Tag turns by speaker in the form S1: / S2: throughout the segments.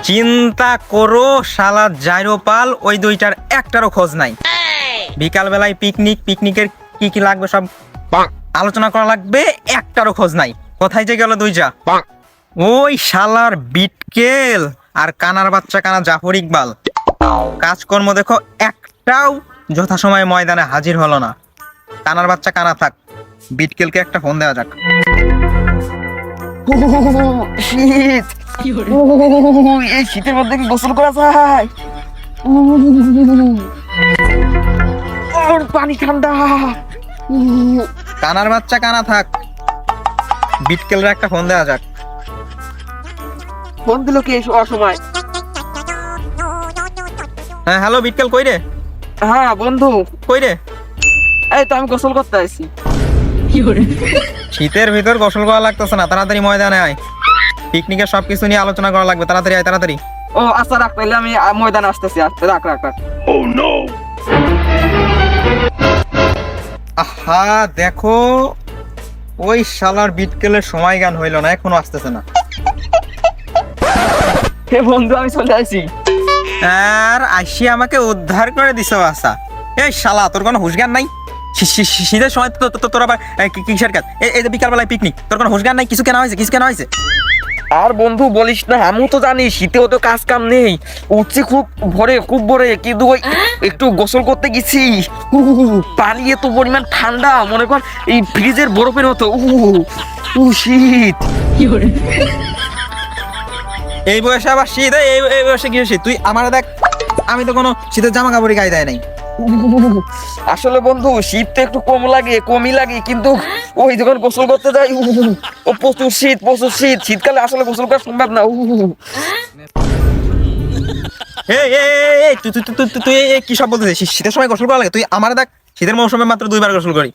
S1: চিন্তা করো শালা জাইরোপাল, ওই দুইটার একটারও খোঁজ নাই। বিকাল বেলায় পিকনিকের কি কি লাগবে সব আলোচনা করা লাগবে, একটারও খোঁজ নাই। কোথায় যে গেল দুইটা? ওই শালার বিটকেল আর কানার বাচ্চা কানা জাফর ইকবাল, কাজকর্ম দেখো একটাও যথাসময়ে ময়দানে হাজির হলো না। কানার বাচ্চা কানা থাক, বিটকেলকে একটা ফোন দেওয়া যাক।
S2: শীত, এই শীতের মধ্যে কি গোসল করা যায়? পানি ঠান্ডা।
S1: কানার বাচ্চা কানা থাক, বিটকেলের একটা ফোন দেওয়া যাক।
S2: ফোন দিল কি এই অসময়?
S1: হ্যাঁ হ্যালো বিটকেল, কই রে?
S2: হ্যাঁ বন্ধু,
S1: কই রে?
S2: এই তো আমি গোসল করতে আসছি।
S1: শীতের ভিতর গোসল করা লাগতেছে না, তাড়াতাড়ি ময়দানে আয়। পিকনিকের সবকিছু নিয়ে আলোচনা করা লাগবে, তাড়াতাড়ি আয় তাড়াতাড়ি।
S2: ও আচ্ছা রাখ, তাহলে আমি ময়দানে আসতেছি। রাখ রাখ রাখ।
S1: আহা দেখো, ওই শালার বিটকেলের সময় জ্ঞান হইল না, এখনো আসতেছে না।
S2: হে বন্ধু, আমি চলে আসি।
S1: আর আসি আমাকে উদ্ধার করে দিছ আশা। এই শালা, তোর কোনো হুঁশ জ্ঞান নাই? শীতের সময় তোর আবার কিসের কাজ? এই যে বিকাল বেলায় পিকনিক, তোর কোনো হুঁশ জ্ঞান নাই? কিছু কেনা হয়েছে? কিছু কেনা হয়েছে?
S2: আর বন্ধু বলিস না, আমিও তো জানি শীতেও তো কাজ কাম নেই। উঠছি খুব ভোরে, কিন্তু ওই একটু গোসল করতে গেছি। পানি এত পরিমাণ ঠান্ডা, মনে কর এই ফ্রিজের বরফের মতো। শীত।
S1: এই বয়সে আবার শীত? এই বয়সে কি শীত? তুই আমার দেখ, আমি তো কোনো শীতের জামা কাপড়ই গায়ে দেয় নাই।
S2: আসলে বন্ধু শীত তো একটু কমই লাগে, কিন্তু ওই যখন গোসল করতে যাই ও প্রচুর শীত। শীতকালে আসলে গোসল করা সম্ভব না।
S1: তুই কি সব বলতেছিস? শীতের সময় গোসল করা লাগে? তুই আমার দেখ, শীতের মৌসুমে মাত্র 2বার গোসল করি।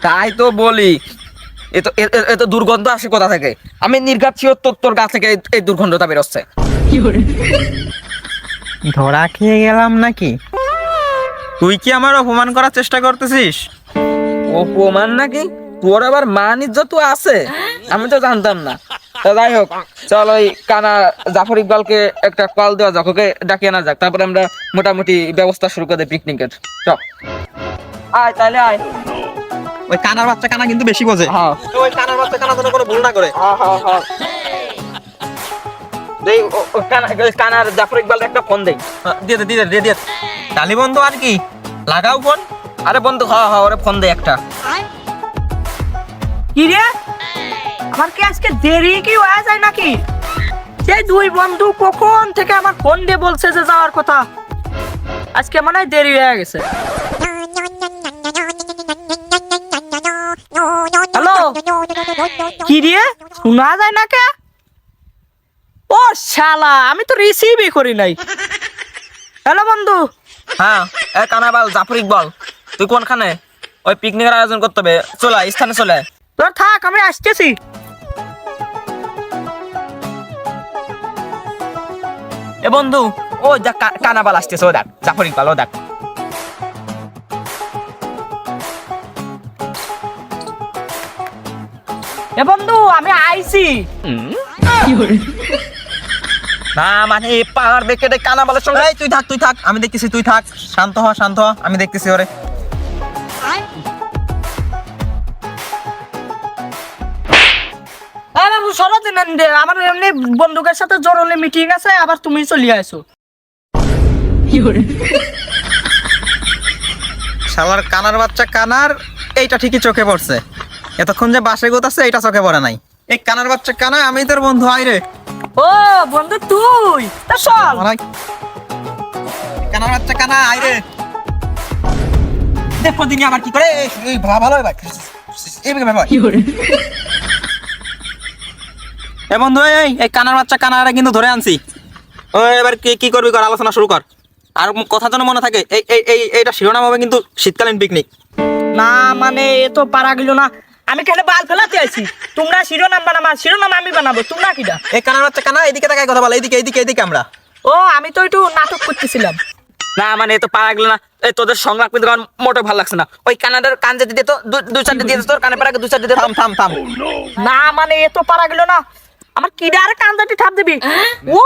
S2: তাই তো বলি, এ তো দুর্গন্ধ আসে কোথা থেকে? আমি নির্ঘাত তোর গা থেকে এই দুর্গন্ধটা বেরোচ্ছে।
S1: ধরা খেয়ে গেলাম নাকি? তুই কি আমার অপমান করার চেষ্টা করতেছিস?
S2: অপমান নাকি? তোর আবার মান ইজ্জত আছে? আমি তো জানতাম না। তা যাই হোক, চল ওই কানা জাফর ইকবালকে একটা কল দেওয়া যাক, ওকে ডাকিয়ে আনা যাক, তারপরে আমরা মোটামুটি ব্যবস্থা শুরু করে দিই পিকনিকের। চল আয়, তাহলে আয়।
S1: ওই কানার বাচ্চা কানা কিন্তু বেশি বোঝে।
S2: হ্যাঁ,
S1: ওই কানার বাচ্চা কানা যেন কোনো ভুল না করে।
S2: হ্যাঁ। কানার জাফর ইকবাল একটা ফোন দেই।
S1: দিয়ে তালি বন্ধু, আর কি লাগাও ফোন।
S2: আরে বন্ধু, হ্যাঁ ওরে ফোন দে একটা।
S3: কি রে, আমার কি আজকে দেরি কি হয়ে যায় নাকি? সেই দুই বন্ধু কখন থেকে আমার ফোন দিয়ে বলছে যে যাওয়ার কথা, আজকে মনে হয় দেরি হয়ে গেছে। হ্যালো, কি রে, শোনা যায় না কে? ও শালা, আমি তো রিসিভই করি নাই। হ্যালো বন্ধু।
S2: হ্যাঁ, কানাবাল জাফর ইকবাল, তুই কোনখানে? ওই পিকনিকের আয়োজন করতে হবে, চলে আয়, স্থানে চলে আয়।
S3: তোর থাক, আমি আসতেছি।
S2: এ বন্ধু, ও দেখ কানাবাল আসতেছে, ও দেখ জাফর ইকবাল, ও দেখ।
S3: এ বন্ধু, আমি আইছি।
S2: না মানে পাহাড় বেঁকে কানাবালের সঙ্গে।
S1: এই তুই থাক, আমি দেখতেছি, তুই থাক, শান্ত হ, আমি দেখতেছি ওরে।
S3: আমার এমনি বন্ধুকের সাথে জরুরি মিটিং আছে, আবার তুমি চলে আসো।
S1: শালার কানার বাচ্চা কানার, এইটা ঠিকই চোখে পড়ছে। এতক্ষণ যে বাসে গোত আছে, এইটা চোখে পড়ে নাই। এই কানার বাচ্চা কানা, আমি তোর বন্ধু, আইরে।
S3: ও বন্ধু তুই, তা চল।
S1: কানার বাচ্চা কানা, আইরে। দেখো দিনই আবার কি করে। এই ভালো ভাই, এ বন্ধু, এই কানার বাচ্চা কানারা কিন্তু ধরে আনছি। ও এবার কি করবি কর, আলোচনা শুরু কর। আর কথা যেন মনে থাকে, এইটা শিরোনাম হবে কিন্তু শীতকালীন পিকনিক।
S3: না মানে এ তো পারা গেল না, আমি কেন বাল ফেলাতে আছি? তোমরা শিরোনাম বানাবা, শিরোনাম আমি বানাবো, তোমরা কিটা?
S1: এই কানার বাচ্চা কানা, এদিকে তাকায় কথা বল, এইদিকে আমরা।
S3: ও আমি তো একটু নাটক করতেছিলাম।
S2: না মানে এ তো পারা গেল না, এই তোদের সংলাপ কিন্তু আমার মোটো ভালো লাগছে না। ওই কানাডার কান যেতে দিত দুই চারটে দিয়ে দিত, তোর কানে পারা দুই চারটে দিয়ে
S1: থাম থাম থাম।
S3: না মানে এ তো পারা গেল না, আমার কিডার কান্দাটি ঠাপ দিবি। ও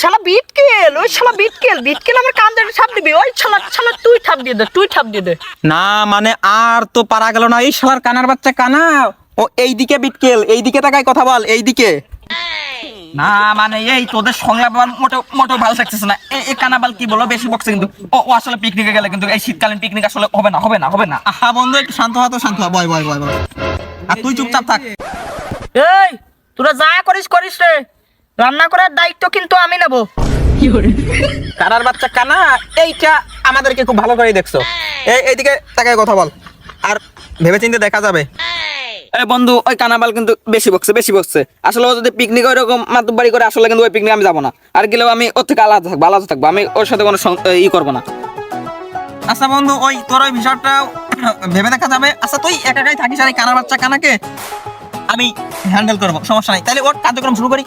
S3: শালা বিটকেল, ওই শালা বিটকেল আমার কান্দাটি ঠাপ দিবি। ওই শালা শালা তুই ঠাপ দিয়ে দে, তুই ঠাপ দিয়ে দে।
S1: না মানে আর তো পারা গেল না, এই শালার কানার বাচ্চা কানা, ও এইদিকে বিটকেল, এইদিকে তাকাই কথা বল, এইদিকে।
S2: না মানে এই তোদের সংলাপ আমার মোটো ভালো লাগতেছে না। এই কানাবাল কি বলো, বেশি বকছে কিন্তু। ও আসলে পিকনিকে গেলে কিন্তু এই শীতকালীন পিকনিক আসলে হবে না।
S1: আহা বন্ধু একটু শান্ত হ তো, শান্ত হ, বয় বয় বয় বয়। আর তুই চুপচাপ থাক।
S3: এই তোরা যা করিস রে, রান্না করার দায়িত্ব কিন্তু আমি নেব।
S1: কানার বাচ্চা কানা, এইটা আমাদেরকে খুব ভালো করে দেখছো। এইদিকে তাকাই কথা বল, আর ভেবেচিন্তে দেখা যাবে।
S2: এই বন্ধু ওই কানাবাল কিন্তু বেশি বকছে। আসলে ও যদি পিকনিক ওই রকম মাতুব্বাড়ি করে, আসলে কিন্তু ওই পিকনিক আমি যাবো না। আর গেলেও আমি ওর থেকে আলাদা থাকবো, আমি ওর সাথে কোনো ই করবো না।
S1: আচ্ছা বন্ধু, ওই তোর ওই বিষয়টা ভেবে দেখা যাবে। আচ্ছা তুই একাই থাকিস, আর এই কানার বাচ্চা কানাকে আমি হ্যান্ডেল করবো, সমস্যা নাই। তাহলে ওর কার্যক্রম শুরু করি।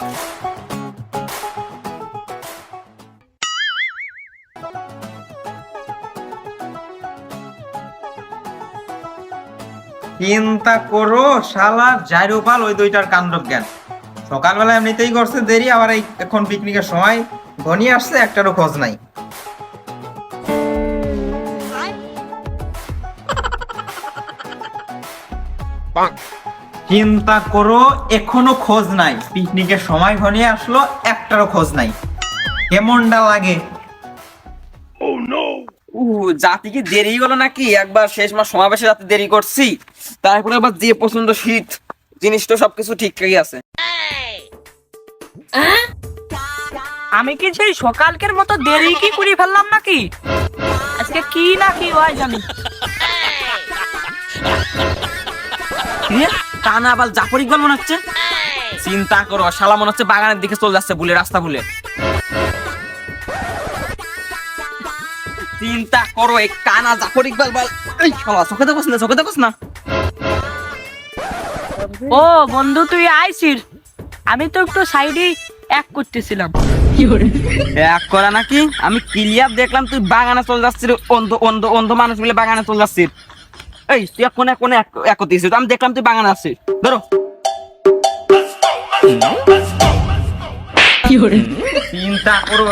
S1: চিন্তা করো শালা জাইরোপাল ওই দুইটার কাণ্ড জ্ঞান। সকালবেলা এমনিতেই করছে দেরি, আবার এই এখন পিকনিকের সময় ঘনিয়ে আসছে, একটারও খোঁজ নাই। চিন্তা করো এখনো খোঁজ নাই, পিকনিকের সময় ঘনিয়ে আসলো, একটারও খোঁজ নাই। কেমনটা লাগে?
S2: জাতি কি দেরি হলো নাকি? একবার শেষ মাস সমাবেশে যাতে দেরি করছি, তারপরে আবার যে পছন্দ শীত জিনিস তো সবকিছু ঠিকঠাকই আছে।
S3: আমি কি সেই সকালকের মতো দেরি কি করে ফেললাম নাকি? আজকে কি না কি হয় জানি।
S2: কানাবাল জাফর ইকবাল মনে হচ্ছে। চিন্তা করো শালা মনে হচ্ছে বাগানের দিকে চলে যাচ্ছে ভুলে, রাস্তা ভুলে। চিন্তা করো এই কানা জাফর ইকবাল বল, এই শালা চোখে দেখোস না।
S3: ও বন্ধু তুই আইছিস, আমি তো একটু সাইডে এক করতেছিলাম।
S2: এক করা নাকি? আমি ক্লিয়ার দেখলাম তুই বাগানে চলে যাচ্ছিস, অন্ধ মানুষ মিলে বাগানে চলে যাচ্ছিস। এই তুই কোনে এক করতেছিস, আমি দেখলাম তুই বাগানে আসছিস। ধরো চিন্তা করো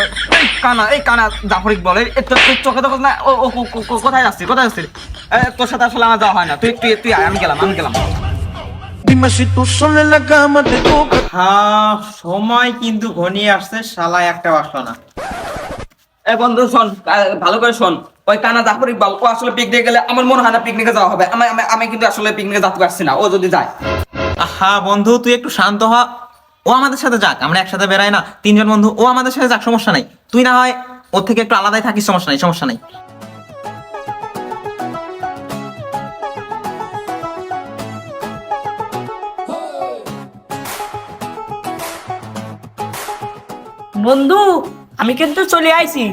S2: এই কানা জাফর ইকবাল, তুই চোখে দেখোস না? ও কোথায় যাচ্ছিস? তোর সাথে আসলে আমার যাওয়া হয় না, তুই আয়, আমি গেলাম।
S4: Dime si tú sola en la cama te toca.
S1: হ্যাঁ সময় কিন্তু ঘনিয়ে আসছে, শালা একটা আসলো না।
S2: এই বন্ধু শোন, ভালো করে শোন। ওই কানা জাফর ইকবাল ও আসলে পিকনিকে গেলে আমার মনে হয় না পিকনিকে যাওয়া হবে। আমি কিন্তু আসলে পিকনিকে যেতে পারছি না, ও যদি যায়।
S1: হ্যাঁ বন্ধু তুই একটু শান্ত হ, ও আমাদের সাথে যাক, আমরা একসাথে বেরাই না তিনজন বন্ধু, ও আমাদের সাথে যাক, সমস্যা নাই। তুই না হয় ওর থেকে একটু আলাদাই থাকিস, সমস্যা নাই।
S3: বন্ধু আমি কিন্তু চলে আইছি।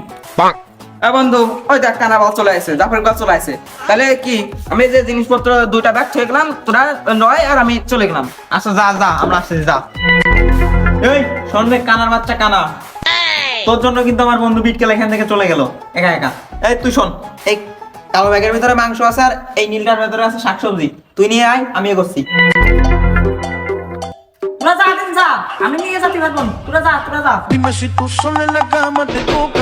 S2: বন্ধু ওই দেখ কানাবাল চলে আসে, জাফর ইকবাল চলে আসে। তাহলে কি আমি যে জিনিসপত্র দুইটা ব্যাগ ছেড়ে গেলাম, তোরা নয় আর আমি চলে গেলাম।
S1: আচ্ছা যা আমরা আসতেছি, যা। এই শোন রে কানার বাচ্চা কানা, তোর জন্য কিন্তু আমার বন্ধু বিটকেল এখান থেকে চলে গেল একা। এই তুই শোন, এই কালো ব্যাগের ভিতরে মাংস আছে, আর এই নীলটার ভিতরে আছে শাকসবজি, তুই নিয়ে আয়, আমি এগোচ্ছি।
S3: তোরা যা, আমি নিয়ে যেতে পারবো না। তোরা যা।
S4: Dime si tú sola en la cama te toca.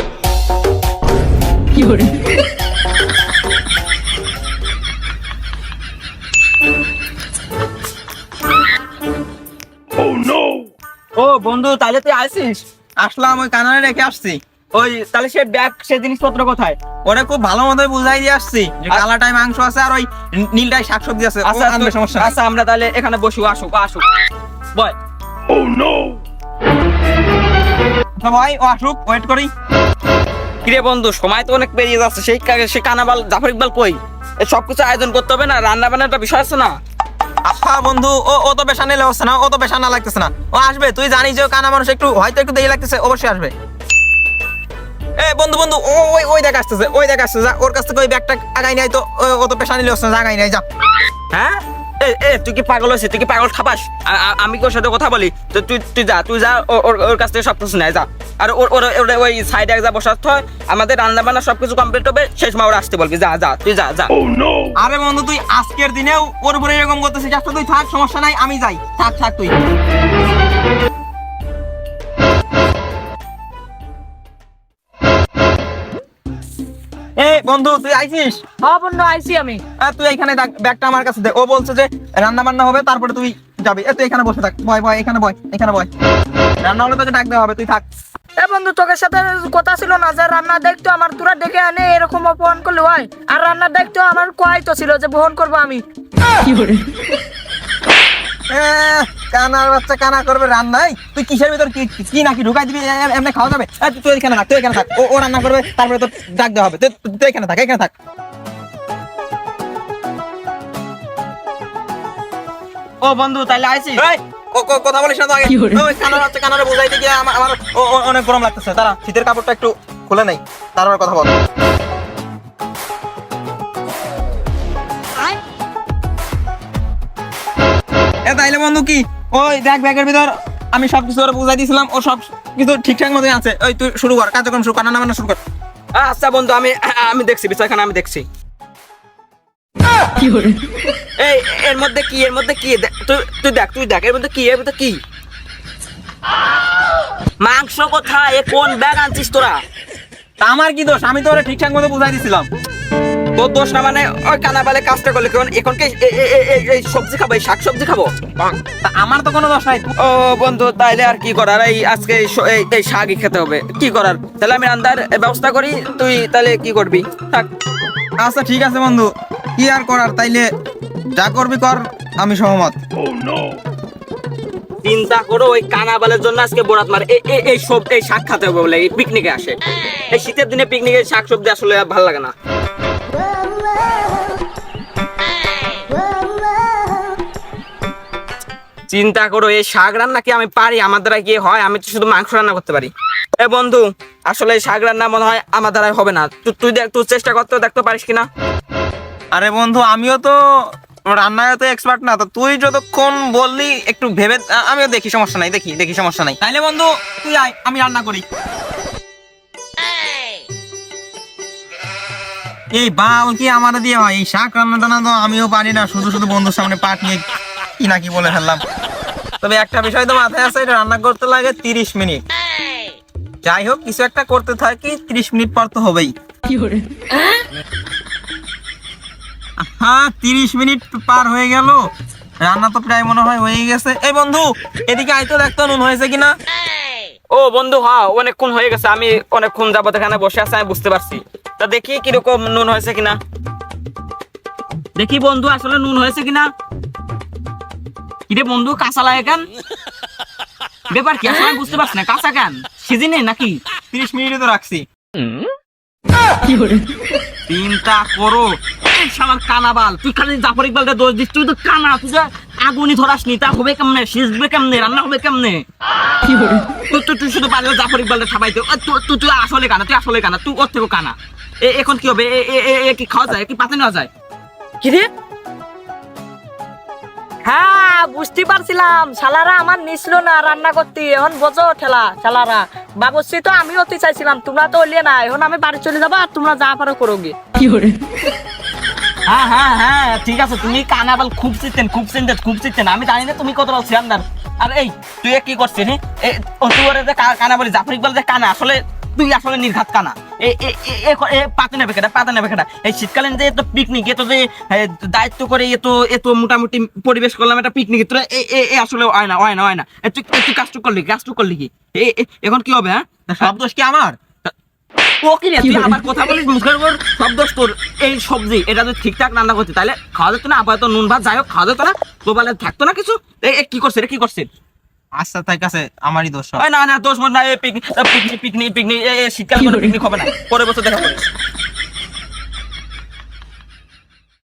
S2: ও বন্ধু তাহলে তুই আসিস?
S1: আসলাম, ওই কানারে রেখে আসছি।
S2: ওই তাহলে সে ব্যাগ সে জিনিসপত্র কোথায়?
S1: ওরে খুব ভালো মতোই বুঝাই দিয়ে আসছি যে কালাটাই মাংস আছে, আর ওই নীলটাই শাকসবজি আছে। ও আনবে, সমস্যা নাই।
S2: আচ্ছা আমরা তাহলে এখানে বসি, আসুক বয়।
S1: আচ্ছা ভাই ও আসুক, ওয়েট করি।
S2: কিরে বন্ধু সময় তো অনেক পেরিয়ে যাচ্ছে, সে কানাবাল জাফর ইকবাল কই? এই সবকিছু আয়োজন করতে হবে না, রান্না বান্নার একটা বিষয় আছে না?
S1: আহা বন্ধু, ও তো বেশা নিলে হচ্ছে না, ও তো বেশা না লাগতেছে না, ও আসবে। তুই জানিস যে ও কানা মানুষ, হয়তো একটু দেরি লাগতেছে, অবশ্যই আসবে। এ বন্ধু ওই দেখ আসতেছে, যা ওর কাছ থেকে ওই ব্যাগটা আগাই নাই তো, ও তো পেশা নিলে হচ্ছে না, আগাই নাই, যা।
S2: হ্যাঁ তুই কি পাগল হয়েছিস? তুই কি পাগল খাবাস? আমি কি ওর সাথে কথা বলি? তো তুই যা ওর কাছ থেকে সবকিছু নেয় যা। আর ওই সাইডে যা বসার হয়, আমাদের রান্না বান্না সবকিছু কমপ্লিট হবে, শেষ মা ওরা আসতে বলবি। যা তুই যা।
S1: আরে বন্ধু তুই আজকের দিনেও ওর উপরে এরকম করতেছিস, আচ্ছা তুই থাক, সমস্যা নাই, আমি যাই। থাক তুই। এই বন্ধু তুই আইছিস?
S3: হ্যাঁ বন্ধু, আইছি আমি।
S1: তুই এখানে থাক, ব্যাগটা আমার কাছে দে। ও বলছে যে রান্না বান্না হবে, তারপরে তুই যাবি। তুই এখানে বসে থাক, বয় এখানে বয়। রান্না হলে তোকে ডাক দেওয়া হবে, তুই থাক।
S3: এ বন্ধু, তোকে সাথে কথা ছিল না যে রান্না দেখতো আমার, তোরা ডেকে আনে এরকম অপমান করলে হয়? আর রান্না দেখতো আমার কয় তো ছিল যে বহন করবো আমি।
S1: কানার বাচ্চা কানা করবে রান্নায়? তুই কিসের ভিতর কি নাকি ঢুকাই দিবি? এমনি খাওয়া যাবে? তুই এখানে থাক, ও রান্না করবে, তারপরে তো ডাক দেওয়া হবে। তুই এখানে থাক।
S2: ও বন্ধু তাইলে আইছিস?
S1: কথা বলিস না তো আগে। ওই কানার বাচ্চা কানারে বুঝাইতে গিয়ে আমার অনেক গরম লাগতেছে। তারা শীতের কাপড়টা একটু খুলে নেই, তারপর কথা বল। তাইলে বন্ধু কি ওই দেখ ব্যাগের ভিতর আমি সবকিছু ওরা বুঝাই দিয়েছিলাম, ও সব কিছু ঠিকঠাক মতোই আছে। ওই তুই শুরু কর, কার্যক্রম শুরু কর, রান্না বান্না শুরু কর।
S2: আচ্ছা বন্ধু, আমি দেখছি বিষয়খানে, আমি দেখছি। এই এর মধ্যে কি তুই দেখ এর মধ্যে কি মাংস কোথায়? কোন ব্যাগ আনছিস তোরা?
S1: আমার কি দোষ? আমি তো ওরা ঠিকঠাক মতো বুঝাই দিয়েছিলাম।
S2: তোর দোষ না মানে? ওই কানাবালে কাজটা করলে এখন কি এই সবজি খাবো, এই শাক সবজি খাবো?
S1: আমার তো কোনো দোষ নাই।
S2: ও বন্ধু তাইলে আর কি করার, এই আজকে এই শাকই খেতে হবে, কি করার? তাহলে আমি রান্নার ব্যবস্থা করি, তুই তাহলে কি করবি? থাক।
S1: আচ্ছা ঠিক আছে বন্ধু, কি আর করার, তাইলে যা করবি কর, আমি সহমত।
S2: চিন্তা করো, ওই কানাবালের জন্য আজকে বরাত মার এই শাক খেতে হবে বলে এই পিকনিকে আসে। এই শীতের দিনে পিকনিকে শাক সবজি আসলে ভালো লাগে না। চিন্তা করো, এই শাক রান্না কি আমি পারি? আমার দ্বারা কি হয়? আমি তো শুধু মাংস রান্না করতে পারি। এ বন্ধু, আসলে এই শাক রান্না মনে হয় আমার দ্বারা হবে না। তুই দেখ, তুই চেষ্টা করতে দেখতে পারিস কিনা।
S1: আরে বন্ধু, আমিও তো রান্নায় তো এক্সপার্ট না, তো তুই যতক্ষণ বললি একটু ভেবে, আমিও দেখি, সমস্যা নাই, দেখি সমস্যা নাই। তাইলে বন্ধু তুই আয়, আমি রান্না করি। এই বাল কি আমার দিয়ে হয়? এই শাক রান্না টান্না তো আমিও পারি না, শুধু বন্ধুর সামনে পাট নিয়ে কি নাকি বলে ফেললাম। তবে একটা বিষয় তো মাথায় আছে, এটা রান্না করতে লাগে 30 মিনিট। যাই হোক, কিছু একটা করতে থাকি, 30 মিনিট পর তো হবেই। হ্যাঁ, 30 মিনিট পার হয়ে গেল, রান্না তো প্রায় মনে হয় হয়ে গেছে। এই বন্ধু এদিকে আইতো, দেখতো নুন হয়েছে কিনা।
S2: ও বন্ধু, হ্যাঁ অনেকক্ষণ হয়ে গেছে, আমি অনেকক্ষণ যাবত এখানে বসে আছি, আমি বুঝতে পারছি। তা দেখি কিরকম নুন হয়েছে কিনা, দেখি বন্ধু আসলে নুন হয়েছে কিনা। কিরে বন্ধু, কাঁচা লাগে কেন? ব্যাপার কি আসলে বুঝতে পারছি না, কাঁচা কেন? সিজনে নাকি?
S1: 30 মিনিটে তো রাখছি।
S2: চিন্তা করো, শালার কানাবাল, তুই খালি জাফর ইকবালকে দোষ দিস। তুই তো কানা, তুই যে আগুনই ধরাসনি, তা হবে কেমনে? সিজবে কেমনে? রান্না হবে কেমনে? তুই শুধু পারলে জাফর ইকবালকে ঠাপাইতে। তুই আসলে কানা, তুই ওর থেকে কানা। এখন কি হবে? কি খাওয়া যায়? কি পাতে নেওয়া যায়?
S3: কি রে? হ্যাঁ, বুঝতে পারছিলাম, শালারা আমার নিছিল না রান্না করতে। এখন বোঝো ঠেলা শালারা। বাবুর্চি তো আমি হতে চাইছিলাম, তোমরা তো হইলে না। এখন আমি বাড়ি চলে যাবো, আর তোমরা যা পারো করো গিয়ে।
S2: হ্যাঁ ঠিক আছে, তুমি কানাবাল খুব চিনতেন। আমি জানি না তুমি কতটা সিয়ান্দার। আর এই তুই কি করছিস? তুই ওরে যে কানা বলি, জাফর ইকবাল যে কানা, আসলে তুই আসলে নির্ঘাত কানা। পাতে নেবে কেটা? এই শীতকালীন যে এত পিকনিক, এত যে দায়িত্ব করে এত মোটামুটি পরিবেশ করলাম একটা পিকনিক, তোরা আসলে হয় না। তুই কাজটুক করলি কি? এখন কি হবে? হ্যাঁ,
S1: সব দোষ কি আমার?
S2: ও কি রে, তুই আমার কথা বলিস মুখের উপর? সব দোষ তোর। এই সবজি এটা যদি ঠিকঠাক রান্না করতে, তাহলে খাওয়া যেত না। আপাতত নুন ভাত যাই হোক খাওয়া যেত না, তোবালে থাকতো না কিছু। কি করছে?
S1: আচ্ছা তাই কাছে আমারই দোষ।
S2: না দোষ মনে না। পিকনিক শীতকাল কোনো পিকনিক হবে না, পরের বছর দেখা করিস।